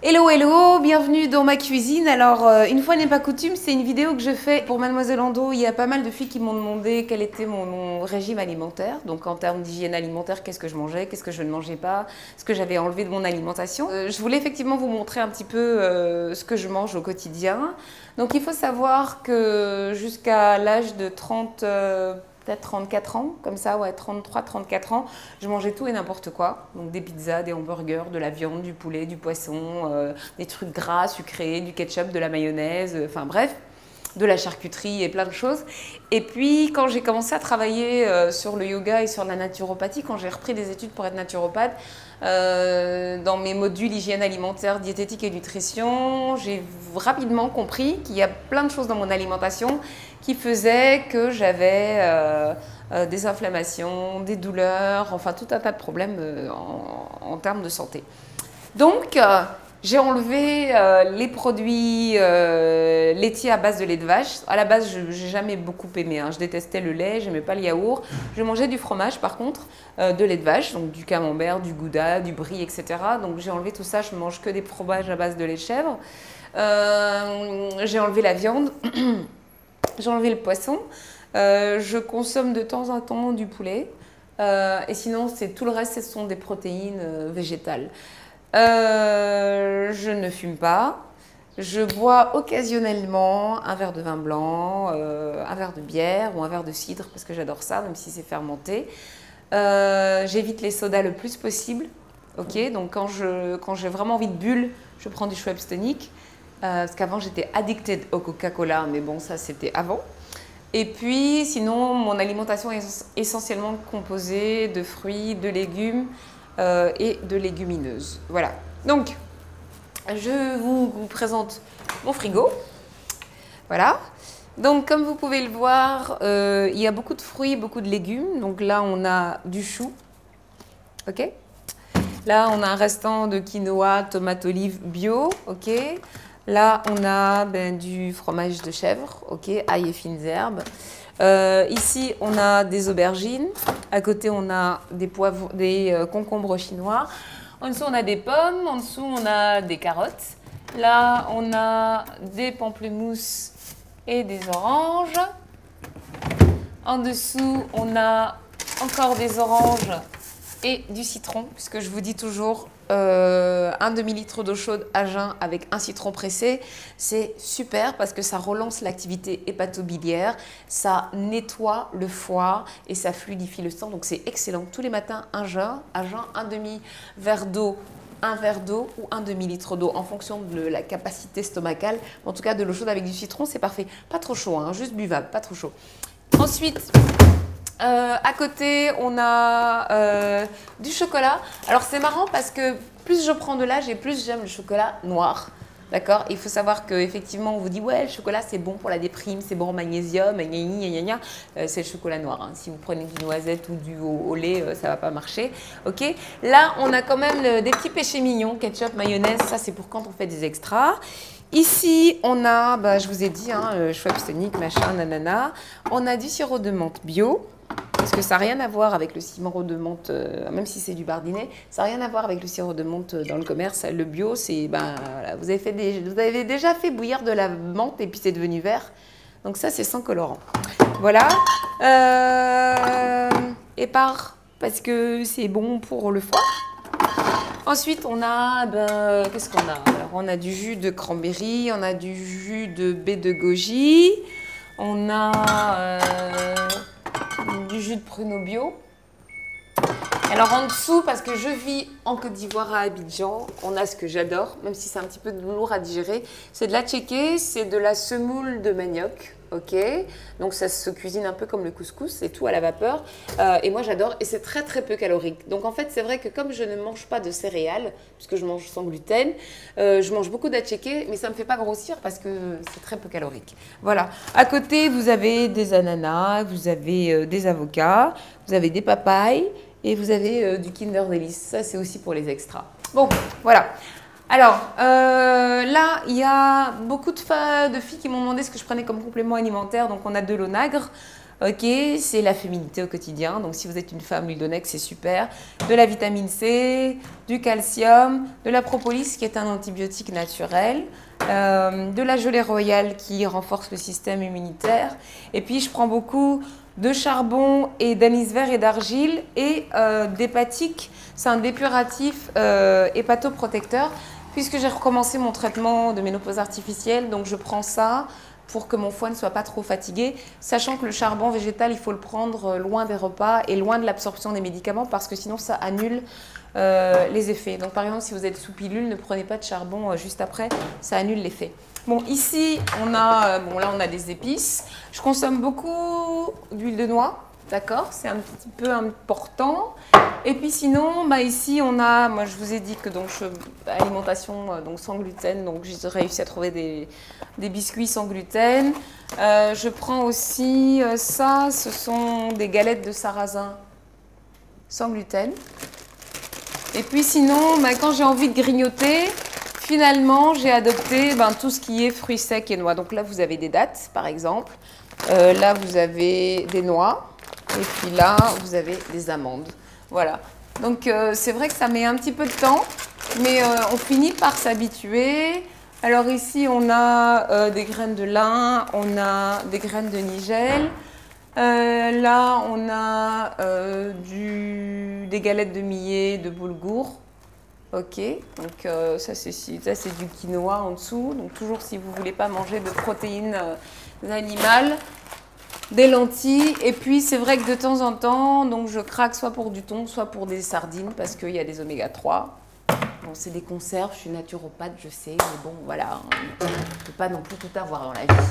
Hello, hello, bienvenue dans ma cuisine. Alors, une fois n'est pas coutume, c'est une vidéo que je fais pour Mademoiselle Ando. Il y a pas mal de filles qui m'ont demandé quel était mon régime alimentaire. Donc, en termes d'hygiène alimentaire, qu'est-ce que je mangeais, qu'est-ce que je ne mangeais pas, ce que j'avais enlevé de mon alimentation. Je voulais effectivement vous montrer un petit peu ce que je mange au quotidien. Donc, il faut savoir que jusqu'à l'âge de 30... peut-être 34 ans, comme ça, ouais, 33, 34 ans, je mangeais tout et n'importe quoi. Donc des pizzas, des hamburgers, de la viande, du poulet, du poisson, des trucs gras, sucrés, du ketchup, de la mayonnaise, enfin bref, de la charcuterie et plein de choses. Et puis quand j'ai commencé à travailler sur le yoga et sur la naturopathie, quand j'ai repris des études pour être naturopathe, dans mes modules hygiène alimentaire, diététique et nutrition, j'ai rapidement compris qu'il y a plein de choses dans mon alimentation qui faisaient que j'avais des inflammations, des douleurs, enfin tout un tas de problèmes en termes de santé. Donc, j'ai enlevé les produits laitiers à base de lait de vache. À la base, je n'ai jamais beaucoup aimé. Je détestais le lait, je n'aimais pas le yaourt. Je mangeais du fromage, par contre, de lait de vache, donc du camembert, du gouda, du brie, etc. Donc j'ai enlevé tout ça, je ne mange que des fromages à base de lait de chèvre. J'ai enlevé la viande, j'ai enlevé le poisson. Je consomme de temps en temps du poulet. Et sinon, tout le reste, ce sont des protéines végétales. Je ne fume pas. Je bois occasionnellement un verre de vin blanc, un verre de bière ou un verre de cidre parce que j'adore ça, même si c'est fermenté. J'évite les sodas le plus possible. Okay, donc quand j'ai vraiment envie de bulle, je prends du Schweppes tonic. Parce qu'avant, j'étais addicted au Coca-Cola, mais bon, ça, c'était avant. Et puis, sinon, mon alimentation est essentiellement composée de fruits, de légumes, et de légumineuses. Voilà. Donc, je vous présente mon frigo. Voilà. Donc, comme vous pouvez le voir, il y a beaucoup de fruits, beaucoup de légumes. Donc là, on a du chou. OK. Là, on a un restant de quinoa, tomate olive bio. OK. Là, on a du fromage de chèvre. OK. Ail et fines herbes. Ici, on a des aubergines. À côté, on a des concombres chinois. En dessous, on a des pommes. En dessous, on a des carottes. Là, on a des pamplemousses et des oranges. En dessous, on a encore des oranges et du citron, puisque je vous dis toujours un demi-litre d'eau chaude à jeun avec un citron pressé, c'est super parce que ça relance l'activité hépatobiliaire, ça nettoie le foie et ça fluidifie le sang, donc c'est excellent. Tous les matins, un jeun, un demi-verre d'eau, un verre d'eau ou un demi-litre d'eau en fonction de la capacité stomacale. En tout cas, de l'eau chaude avec du citron, c'est parfait. Pas trop chaud, juste buvable, pas trop chaud. Ensuite, à côté, on a du chocolat. Alors, c'est marrant parce que plus je prends de l'âge et plus j'aime le chocolat noir. D'accord? Il faut savoir qu'effectivement, on vous dit, ouais, le chocolat, c'est bon pour la déprime, c'est bon en magnésium, c'est le chocolat noir. Si vous prenez du noisette ou du au lait, ça ne va pas marcher. OK? Là, on a quand même des petits péchés mignons, ketchup, mayonnaise, ça, c'est pour quand on fait des extras. Ici, on a, je vous ai dit, Schweppes tonic, machin, nanana. On a du sirop de menthe bio. Parce que ça n'a rien à voir avec le sirop de menthe, même si c'est du bardinet, ça n'a rien à voir avec le sirop de menthe dans le commerce. Le bio, c'est, voilà, vous avez déjà fait bouillir de la menthe et puis c'est devenu vert. Donc ça, c'est sans colorant. Voilà. Parce que c'est bon pour le foie. Ensuite, on a, qu'est-ce qu'on a? Alors, on a du jus de cranberry, on a du jus de baie de goji, on a du jus de pruneau bio. Alors en dessous, parce que je vis en Côte d'Ivoire à Abidjan, on a ce que j'adore, même si c'est un petit peu lourd à digérer. C'est de la tchéké, c'est de la semoule de manioc. OK, donc ça se cuisine un peu comme le couscous, c'est tout à la vapeur. Et moi j'adore, et c'est très très peu calorique. Donc en fait c'est vrai que comme je ne mange pas de céréales, puisque je mange sans gluten, je mange beaucoup d'atchéké, mais ça ne me fait pas grossir parce que c'est très peu calorique. Voilà, à côté vous avez des ananas, vous avez des avocats, vous avez des papayes et vous avez du Kinder Delice. Ça c'est aussi pour les extras. Bon, voilà. Alors, là, il y a beaucoup de filles qui m'ont demandé ce que je prenais comme complément alimentaire. Donc, on a de l'onagre, Ok, c'est la féminité au quotidien. Donc, si vous êtes une femme, l'huile d'onyx, c'est super. De la vitamine C, du calcium, de la propolis, qui est un antibiotique naturel, de la gelée royale qui renforce le système immunitaire. Et puis, je prends beaucoup de charbon et d'anis vert et d'argile et d'hépatique. C'est un dépuratif hépatoprotecteur puisque j'ai recommencé mon traitement de ménopause artificielle. Donc, je prends ça pour que mon foie ne soit pas trop fatigué, sachant que le charbon végétal, il faut le prendre loin des repas et loin de l'absorption des médicaments parce que sinon ça annule les effets. Donc par exemple, si vous êtes sous pilule, ne prenez pas de charbon juste après, ça annule l'effet. Bon, ici, là, on a des épices. Je consomme beaucoup d'huile de noix, d'accord? C'est un petit peu important. Et puis sinon, ici, on a, moi je vous ai dit que donc, alimentation donc sans gluten, donc j'ai réussi à trouver des biscuits sans gluten. Je prends aussi ça, ce sont des galettes de sarrasin sans gluten. Et puis sinon, quand j'ai envie de grignoter, finalement, j'ai adopté tout ce qui est fruits secs et noix. Donc là, vous avez des dattes, par exemple. Là, vous avez des noix. Et puis là, vous avez des amandes. Voilà. Donc, c'est vrai que ça met un petit peu de temps, mais on finit par s'habituer. Alors ici, on a des graines de lin, on a des graines de nigel. Là, on a des galettes de millet, de boulgour. Ok, donc ça c'est du quinoa en dessous. Donc toujours si vous ne voulez pas manger de protéines animales, des lentilles. Et puis c'est vrai que de temps en temps, donc je craque soit pour du thon, soit pour des sardines parce qu'il y a des oméga 3. Bon, c'est des conserves, je suis naturopathe, je sais, mais bon voilà, on ne peut pas non plus tout avoir dans la vie.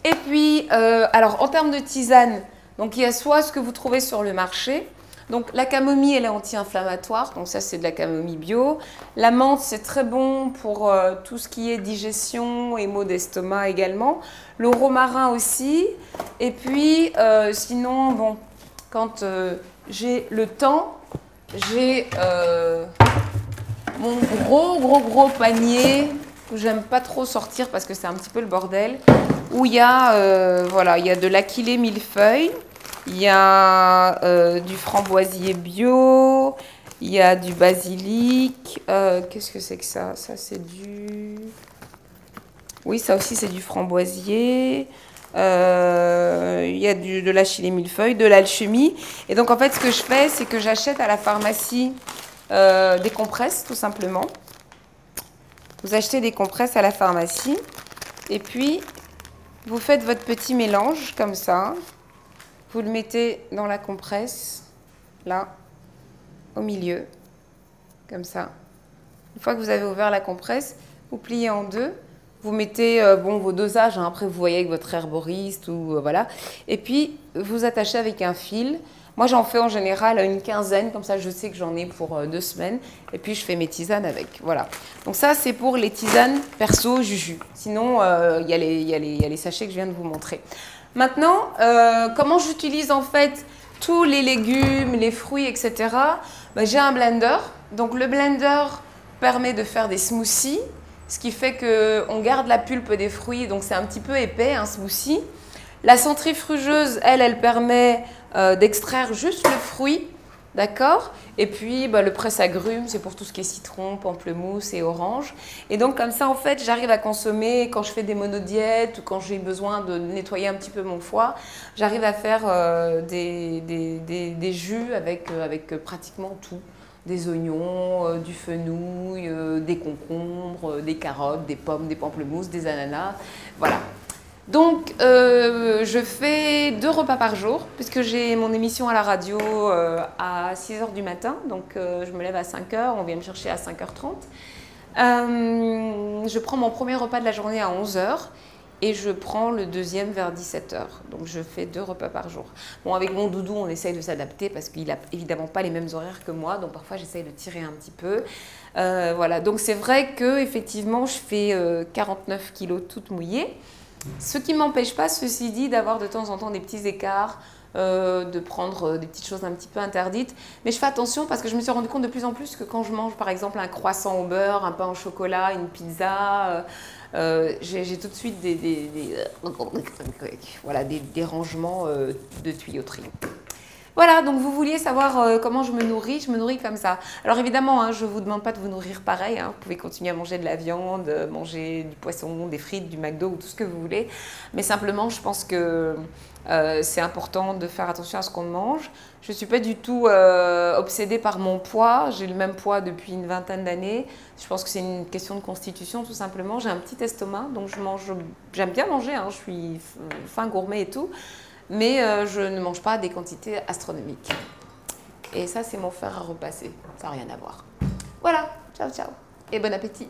Et puis, alors en termes de tisane, donc il y a soit ce que vous trouvez sur le marché. Donc la camomille, elle est anti-inflammatoire, donc ça c'est de la camomille bio. La menthe, c'est très bon pour tout ce qui est digestion et maux d'estomac également. Le romarin aussi. Et puis sinon, bon, quand j'ai le temps, j'ai mon gros panier où j'aime pas trop sortir parce que c'est un petit peu le bordel, où il y a, voilà, il y a de l'aquilée millefeuille. Il y a du framboisier bio, il y a du basilic. Qu'est-ce que c'est que ça? Ça, c'est du... Oui, ça aussi, c'est du framboisier. Il y a de l'achillée millefeuille, de l'alchimie. Et donc, en fait, ce que je fais, c'est que j'achète à la pharmacie des compresses, tout simplement. Vous achetez des compresses à la pharmacie. Et puis, vous faites votre petit mélange, comme ça. Vous le mettez dans la compresse, là, au milieu, comme ça. Une fois que vous avez ouvert la compresse, vous pliez en deux. Vous mettez vos dosages, hein, après vous voyez avec votre herboriste, ou voilà. Et puis, vous attachez avec un fil. Moi, j'en fais en général une quinzaine, comme ça je sais que j'en ai pour 2 semaines. Et puis, je fais mes tisanes avec, voilà. Donc ça, c'est pour les tisanes perso juju. Sinon, il y a les sachets que je viens de vous montrer. Maintenant, comment j'utilise en fait tous les légumes, les fruits, etc. J'ai un blender. Donc le blender permet de faire des smoothies, ce qui fait qu'on garde la pulpe des fruits, donc c'est un petit peu épais un smoothie. La centrifugeuse, elle permet d'extraire juste le fruit, d'accord? Et puis le presse-agrumes, c'est pour tout ce qui est citron, pamplemousse et orange. Et donc comme ça, en fait, j'arrive à consommer quand je fais des monodiètes ou quand j'ai besoin de nettoyer un petit peu mon foie. J'arrive à faire des jus avec pratiquement tout. Des oignons, du fenouil, des concombres, des carottes, des pommes, des pamplemousses, des ananas. Voilà. Donc, je fais 2 repas par jour, puisque j'ai mon émission à la radio à 6h du matin. Donc, je me lève à 5h, on vient me chercher à 5h30. Je prends mon premier repas de la journée à 11h et je prends le deuxième vers 17h. Donc, je fais 2 repas par jour. Bon, avec mon doudou, on essaye de s'adapter parce qu'il n'a évidemment pas les mêmes horaires que moi. Donc, parfois, j'essaye de tirer un petit peu. Voilà. Donc, c'est vrai qu'effectivement, je fais 49 kilos toute mouillée. Ce qui ne m'empêche pas, ceci dit, d'avoir de temps en temps des petits écarts, de prendre des petites choses un petit peu interdites. Mais je fais attention parce que je me suis rendu compte de plus en plus que quand je mange par exemple un croissant au beurre, un pain au chocolat, une pizza, j'ai tout de suite voilà, des dérangements de tuyauterie. Voilà, donc vous vouliez savoir comment je me nourris comme ça. Alors évidemment, hein, je ne vous demande pas de vous nourrir pareil, hein. Vous pouvez continuer à manger de la viande, manger du poisson, des frites, du McDo ou tout ce que vous voulez. Mais simplement, je pense que c'est important de faire attention à ce qu'on mange. Je ne suis pas du tout obsédée par mon poids. J'ai le même poids depuis une vingtaine d'années. Je pense que c'est une question de constitution tout simplement. J'ai un petit estomac, donc j'aime bien manger, hein. Je suis fin gourmet et tout. Mais je ne mange pas des quantités astronomiques. Et ça, c'est mon fer à repasser. Ça n'a rien à voir. Voilà, ciao ciao et bon appétit.